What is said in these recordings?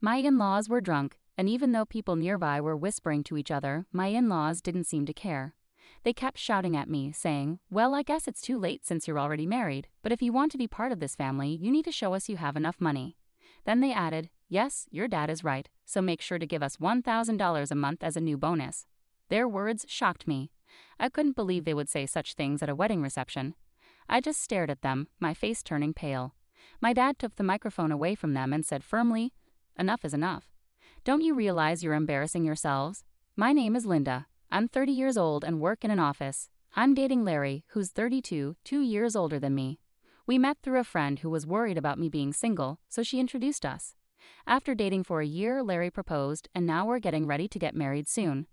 My in-laws were drunk, and even though people nearby were whispering to each other, my in-laws didn't seem to care. They kept shouting at me, saying, "Well, I guess it's too late since you're already married, but if you want to be part of this family, you need to show us you have enough money." Then they added, "Yes, your dad is right, so make sure to give us $1,000 a month as a new bonus." Their words shocked me. I couldn't believe they would say such things at a wedding reception. I just stared at them, my face turning pale. My dad took the microphone away from them and said firmly, "Enough is enough. Don't you realize you're embarrassing yourselves? My name is Linda. I'm 30 years old and work in an office. I'm dating Larry, who's 32, 2 years older than me. We met through a friend who was worried about me being single, so she introduced us. After dating for a year, Larry proposed, and now we're getting ready to get married soon.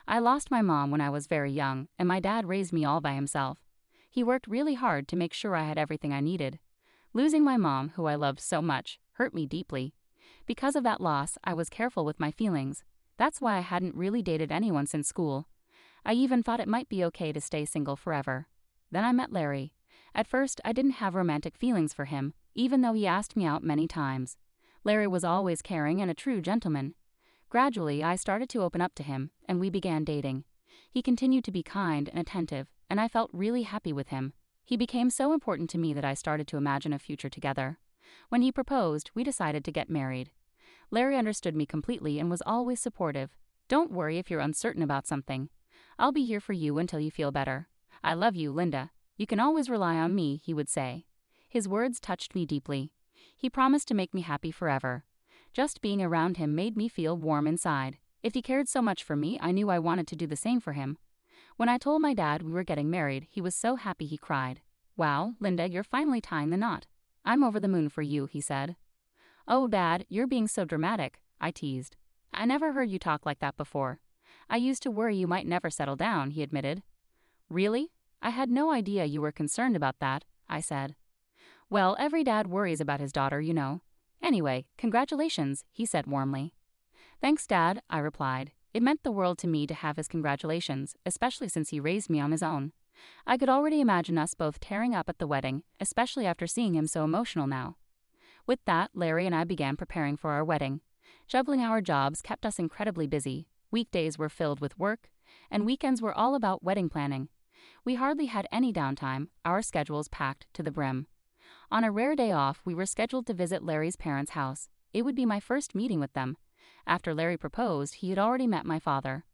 I lost my mom when I was very young, and my dad raised me all by himself. He worked really hard to make sure I had everything I needed. Losing my mom, who I loved so much, hurt me deeply. Because of that loss, I was careful with my feelings. That's why I hadn't really dated anyone since school. I even thought it might be okay to stay single forever. Then I met Larry. At first, I didn't have romantic feelings for him, even though he asked me out many times. Larry was always caring and a true gentleman. Gradually, I started to open up to him, and we began dating. He continued to be kind and attentive, and I felt really happy with him. He became so important to me that I started to imagine a future together. When he proposed, we decided to get married. Larry understood me completely and was always supportive. "Don't worry if you're uncertain about something. I'll be here for you until you feel better. I love you, Linda. You can always rely on me," he would say. His words touched me deeply. He promised to make me happy forever. Just being around him made me feel warm inside. If he cared so much for me, I knew I wanted to do the same for him. When I told my dad we were getting married, he was so happy he cried. "Wow, Linda, you're finally tying the knot. I'm over the moon for you," he said. "Oh, Dad, you're being so dramatic," I teased. "I never heard you talk like that before. I used to worry you might never settle down," he admitted. "Really? I had no idea you were concerned about that," I said. "Well, every dad worries about his daughter, you know. Anyway, congratulations," he said warmly. "Thanks, Dad," I replied. It meant the world to me to have his congratulations, especially since he raised me on his own. I could already imagine us both tearing up at the wedding, especially after seeing him so emotional now. With that, Larry and I began preparing for our wedding. Juggling our jobs kept us incredibly busy. Weekdays were filled with work, and weekends were all about wedding planning. We hardly had any downtime, our schedules packed to the brim. On a rare day off, we were scheduled to visit Larry's parents' house. It would be my first meeting with them. After Larry proposed, he had already met my father.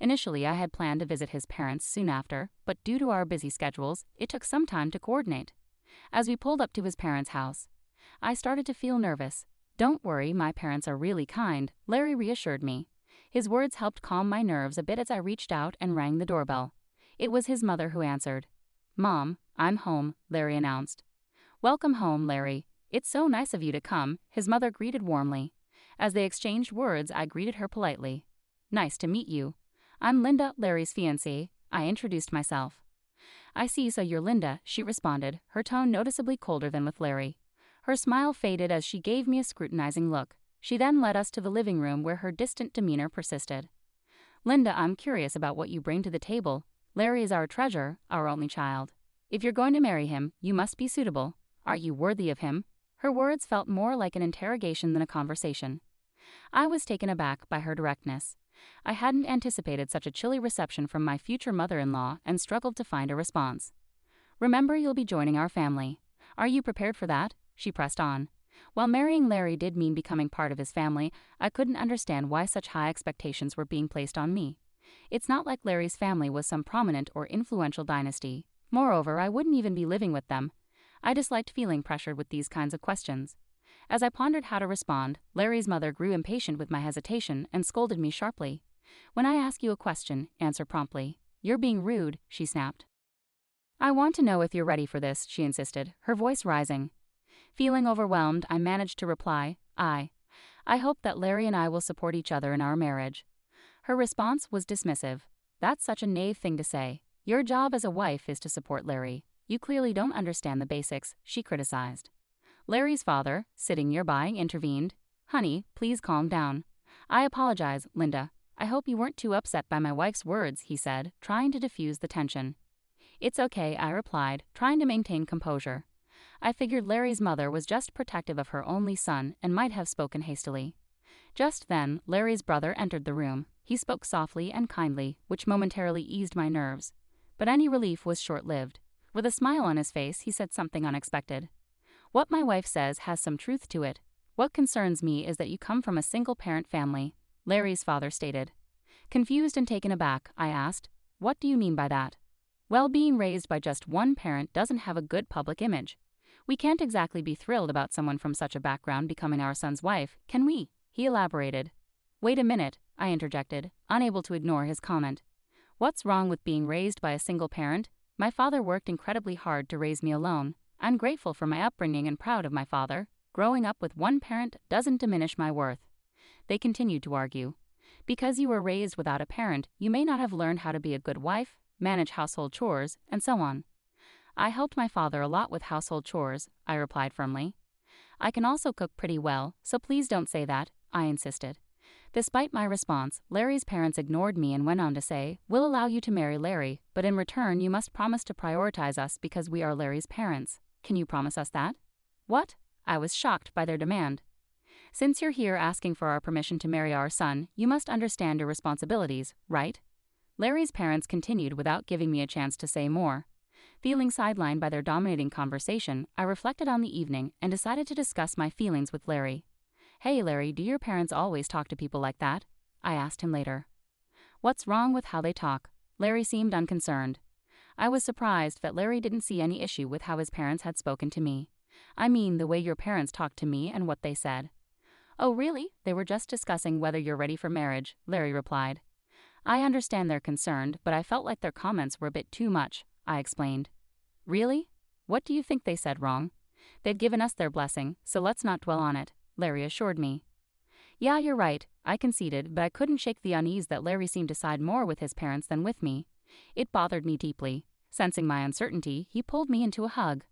Initially, I had planned to visit his parents soon after, but due to our busy schedules, it took some time to coordinate. As we pulled up to his parents' house, I started to feel nervous. "Don't worry, my parents are really kind," Larry reassured me. His words helped calm my nerves a bit as I reached out and rang the doorbell. It was his mother who answered. "Mom, I'm home," Larry announced. "Welcome home, Larry. It's so nice of you to come," his mother greeted warmly. As they exchanged words, I greeted her politely. "Nice to meet you. I'm Linda, Larry's fiancée," I introduced myself. "I see, so you're Linda," she responded, her tone noticeably colder than with Larry. Her smile faded as she gave me a scrutinizing look. She then led us to the living room where her distant demeanor persisted. "Linda, I'm curious about what you bring to the table. Larry is our treasure, our only child. If you're going to marry him, you must be suitable. Are you worthy of him?" Her words felt more like an interrogation than a conversation. I was taken aback by her directness. I hadn't anticipated such a chilly reception from my future mother-in-law and struggled to find a response. "Remember, you'll be joining our family. Are you prepared for that?" she pressed on. While marrying Larry did mean becoming part of his family, I couldn't understand why such high expectations were being placed on me. It's not like Larry's family was some prominent or influential dynasty. Moreover, I wouldn't even be living with them. I disliked feeling pressured with these kinds of questions. As I pondered how to respond, Larry's mother grew impatient with my hesitation and scolded me sharply. "When I ask you a question, answer promptly. You're being rude," she snapped. "I want to know if you're ready for this," she insisted, her voice rising. Feeling overwhelmed, I managed to reply, I hope that Larry and I will support each other in our marriage." Her response was dismissive. "That's such a naive thing to say. Your job as a wife is to support Larry. You clearly don't understand the basics," she criticized. Larry's father, sitting nearby, intervened. "Honey, please calm down. I apologize, Linda. I hope you weren't too upset by my wife's words," he said, trying to diffuse the tension. "It's okay," I replied, trying to maintain composure. I figured Larry's mother was just protective of her only son and might have spoken hastily. Just then, Larry's brother entered the room. He spoke softly and kindly, which momentarily eased my nerves. But any relief was short-lived. With a smile on his face, he said something unexpected. "What my wife says has some truth to it. What concerns me is that you come from a single-parent family," Larry's father stated. Confused and taken aback, I asked, "What do you mean by that?" "Well, being raised by just one parent doesn't have a good public image. We can't exactly be thrilled about someone from such a background becoming our son's wife, can we?" he elaborated. "Wait a minute," I interjected, unable to ignore his comment. "What's wrong with being raised by a single parent? My father worked incredibly hard to raise me alone. I'm grateful for my upbringing and proud of my father. Growing up with one parent doesn't diminish my worth." They continued to argue. "Because you were raised without a parent, you may not have learned how to be a good wife, manage household chores, and so on." "I helped my father a lot with household chores," I replied firmly. "I can also cook pretty well, so please don't say that," I insisted. Despite my response, Larry's parents ignored me and went on to say, "We'll allow you to marry Larry, but in return you must promise to prioritize us because we are Larry's parents. Can you promise us that?" "What?" I was shocked by their demand. "Since you're here asking for our permission to marry our son, you must understand your responsibilities, right?" Larry's parents continued without giving me a chance to say more. Feeling sidelined by their dominating conversation, I reflected on the evening and decided to discuss my feelings with Larry. "Hey Larry, do your parents always talk to people like that?" I asked him later. "What's wrong with how they talk?" Larry seemed unconcerned. I was surprised that Larry didn't see any issue with how his parents had spoken to me. "I mean the way your parents talked to me and what they said." "Oh really? They were just discussing whether you're ready for marriage," Larry replied. "I understand they're concerned, but I felt like their comments were a bit too much," I explained. "Really? What do you think they said wrong?" "They've given us their blessing, so let's not dwell on it," Larry assured me. "Yeah, you're right," I conceded, but I couldn't shake the unease that Larry seemed to side more with his parents than with me. It bothered me deeply. Sensing my uncertainty, he pulled me into a hug.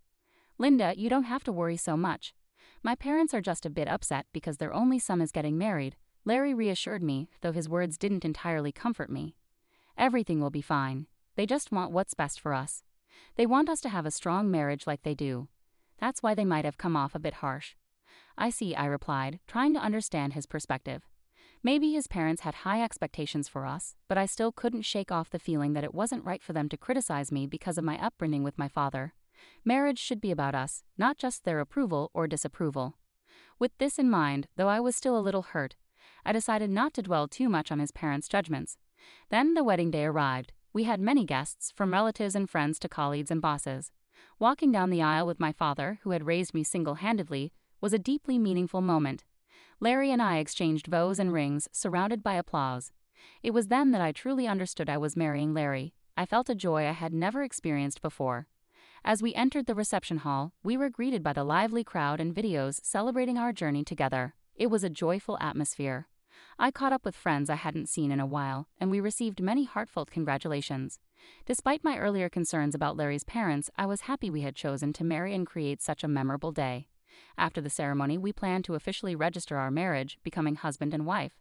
"Linda, you don't have to worry so much. My parents are just a bit upset because their only son is getting married," Larry reassured me, though his words didn't entirely comfort me. "Everything will be fine. They just want what's best for us. They want us to have a strong marriage like they do. That's why they might have come off a bit harsh." "I see," I replied, trying to understand his perspective. Maybe his parents had high expectations for us, but I still couldn't shake off the feeling that it wasn't right for them to criticize me because of my upbringing with my father. Marriage should be about us, not just their approval or disapproval. With this in mind, though I was still a little hurt, I decided not to dwell too much on his parents' judgments. Then the wedding day arrived. We had many guests, from relatives and friends to colleagues and bosses. Walking down the aisle with my father, who had raised me single-handedly, was a deeply meaningful moment. Larry and I exchanged vows and rings, surrounded by applause. It was then that I truly understood I was marrying Larry. I felt a joy I had never experienced before. As we entered the reception hall, we were greeted by the lively crowd and videos celebrating our journey together. It was a joyful atmosphere. I caught up with friends I hadn't seen in a while, and we received many heartfelt congratulations. Despite my earlier concerns about Larry's parents, I was happy we had chosen to marry and create such a memorable day. After the ceremony, we planned to officially register our marriage, becoming husband and wife.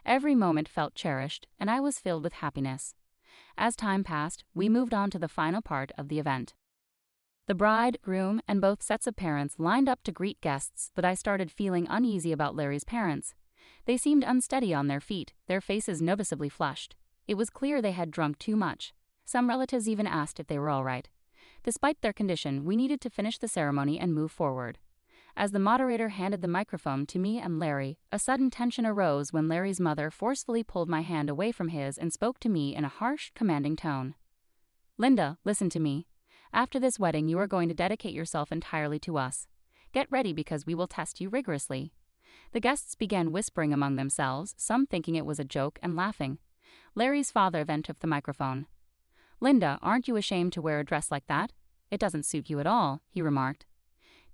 Every moment felt cherished, and I was filled with happiness. As time passed, we moved on to the final part of the event. The bride, groom, and both sets of parents lined up to greet guests, but I started feeling uneasy about Larry's parents. They seemed unsteady on their feet, their faces noticeably flushed. It was clear they had drunk too much. Some relatives even asked if they were all right. Despite their condition, we needed to finish the ceremony and move forward. As the moderator handed the microphone to me and Larry, a sudden tension arose when Larry's mother forcefully pulled my hand away from his and spoke to me in a harsh, commanding tone. "Linda, listen to me. After this wedding, you are going to dedicate yourself entirely to us. Get ready because we will test you rigorously." The guests began whispering among themselves, some thinking it was a joke and laughing. Larry's father then took the microphone. "Linda, aren't you ashamed to wear a dress like that? It doesn't suit you at all," he remarked.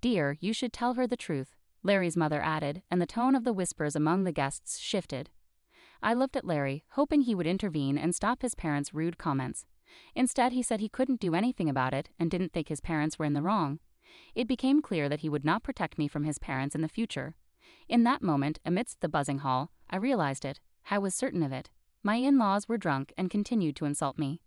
"Dear, you should tell her the truth," Larry's mother added, and the tone of the whispers among the guests shifted. I looked at Larry, hoping he would intervene and stop his parents' rude comments. Instead, he said he couldn't do anything about it and didn't think his parents were in the wrong. It became clear that he would not protect me from his parents in the future. In that moment, amidst the buzzing hall, I realized it. I was certain of it. My in-laws were drunk and continued to insult me.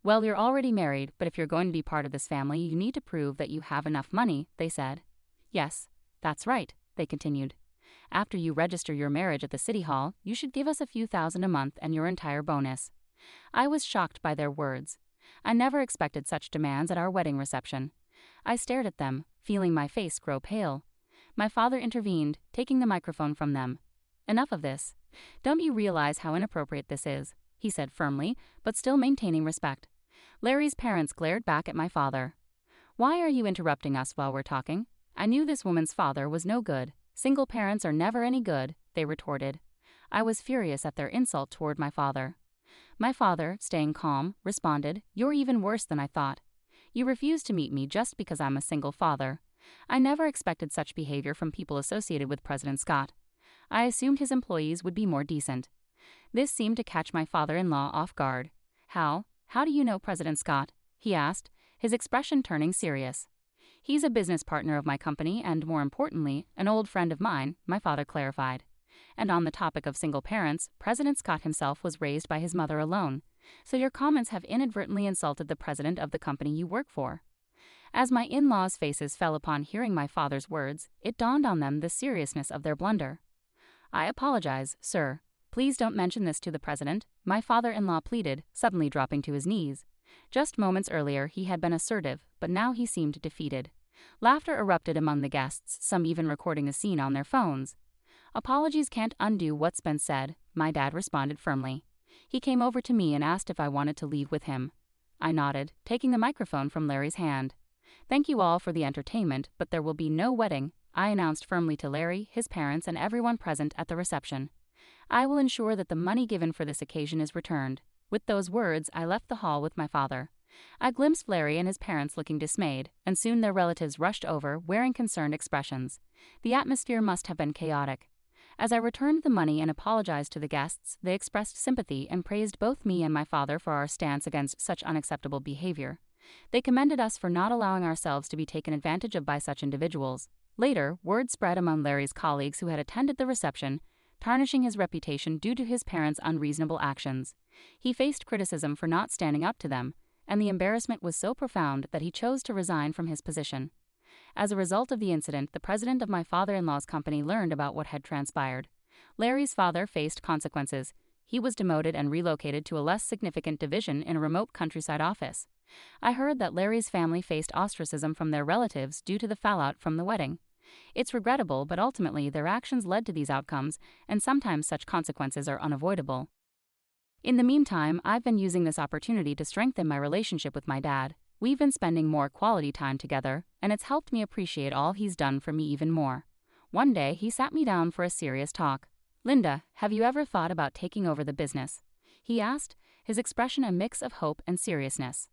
"Well, you're already married, but if you're going to be part of this family, you need to prove that you have enough money," they said. "Yes, that's right," they continued. After you register your marriage at the city hall, you should give us a few thousand a month and your entire bonus." I was shocked by their words. I never expected such demands at our wedding reception. I stared at them, feeling my face grow pale. My father intervened, taking the microphone from them. "Enough of this. Don't you realize how inappropriate this is?" he said firmly, but still maintaining respect. Larry's parents glared back at my father. "Why are you interrupting us while we're talking? I knew this woman's father was no good. Single parents are never any good," they retorted. I was furious at their insult toward my father. My father, staying calm, responded, "You're even worse than I thought. You refuse to meet me just because I'm a single father. I never expected such behavior from people associated with President Scott. I assumed his employees would be more decent." This seemed to catch my father-in-law off guard. How do you know President Scott?" he asked, his expression turning serious. "He's a business partner of my company and, more importantly, an old friend of mine," my father clarified. "And on the topic of single parents, President Scott himself was raised by his mother alone. So your comments have inadvertently insulted the president of the company you work for." As my in-laws' faces fell upon hearing my father's words, it dawned on them the seriousness of their blunder. "I apologize, sir. Please don't mention this to the president," my father-in-law pleaded, suddenly dropping to his knees. Just moments earlier he had been assertive, but now he seemed defeated. Laughter erupted among the guests, some even recording the scene on their phones. "Apologies can't undo what's been said," my dad responded firmly. He came over to me and asked if I wanted to leave with him. I nodded, taking the microphone from Larry's hand. "Thank you all for the entertainment, but there will be no wedding," I announced firmly to Larry, his parents, and everyone present at the reception. "I will ensure that the money given for this occasion is returned." With those words, I left the hall with my father. I glimpsed Larry and his parents looking dismayed, and soon their relatives rushed over, wearing concerned expressions. The atmosphere must have been chaotic. As I returned the money and apologized to the guests, they expressed sympathy and praised both me and my father for our stance against such unacceptable behavior. They commended us for not allowing ourselves to be taken advantage of by such individuals. Later, word spread among Larry's colleagues who had attended the reception, tarnishing his reputation due to his parents' unreasonable actions. He faced criticism for not standing up to them, and the embarrassment was so profound that he chose to resign from his position. As a result of the incident, the president of my father-in-law's company learned about what had transpired. Larry's father faced consequences. He was demoted and relocated to a less significant division in a remote countryside office. I heard that Larry's family faced ostracism from their relatives due to the fallout from the wedding. It's regrettable, but ultimately their actions led to these outcomes, and sometimes such consequences are unavoidable. In the meantime, I've been using this opportunity to strengthen my relationship with my dad. We've been spending more quality time together, and it's helped me appreciate all he's done for me even more. One day, he sat me down for a serious talk. "Linda, have you ever thought about taking over the business?" he asked, his expression a mix of hope and seriousness.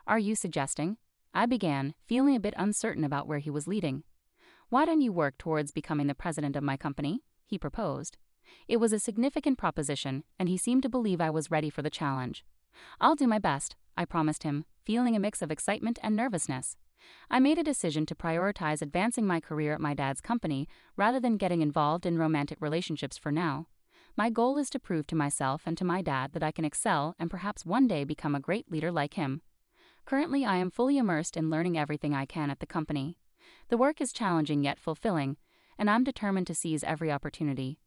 "Are you suggesting?" I began, feeling a bit uncertain about where he was leading. "Why don't you work towards becoming the president of my company?" he proposed. It was a significant proposition, and he seemed to believe I was ready for the challenge. "I'll do my best," I promised him, feeling a mix of excitement and nervousness. I made a decision to prioritize advancing my career at my dad's company rather than getting involved in romantic relationships for now. My goal is to prove to myself and to my dad that I can excel and perhaps one day become a great leader like him. Currently, I am fully immersed in learning everything I can at the company. The work is challenging yet fulfilling, and I'm determined to seize every opportunity.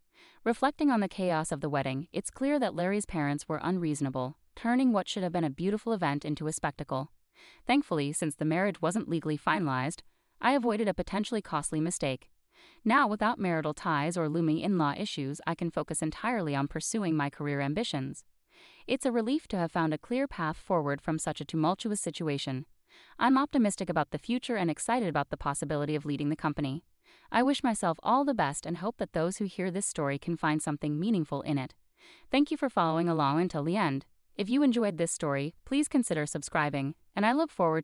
Reflecting on the chaos of the wedding, it's clear that Larry's parents were unreasonable, turning what should have been a beautiful event into a spectacle. Thankfully, since the marriage wasn't legally finalized, I avoided a potentially costly mistake. Now, without marital ties or looming in-law issues, I can focus entirely on pursuing my career ambitions. It's a relief to have found a clear path forward from such a tumultuous situation. I'm optimistic about the future and excited about the possibility of leading the company. I wish myself all the best and hope that those who hear this story can find something meaningful in it. Thank you for following along until the end. If you enjoyed this story, please consider subscribing, and I look forward to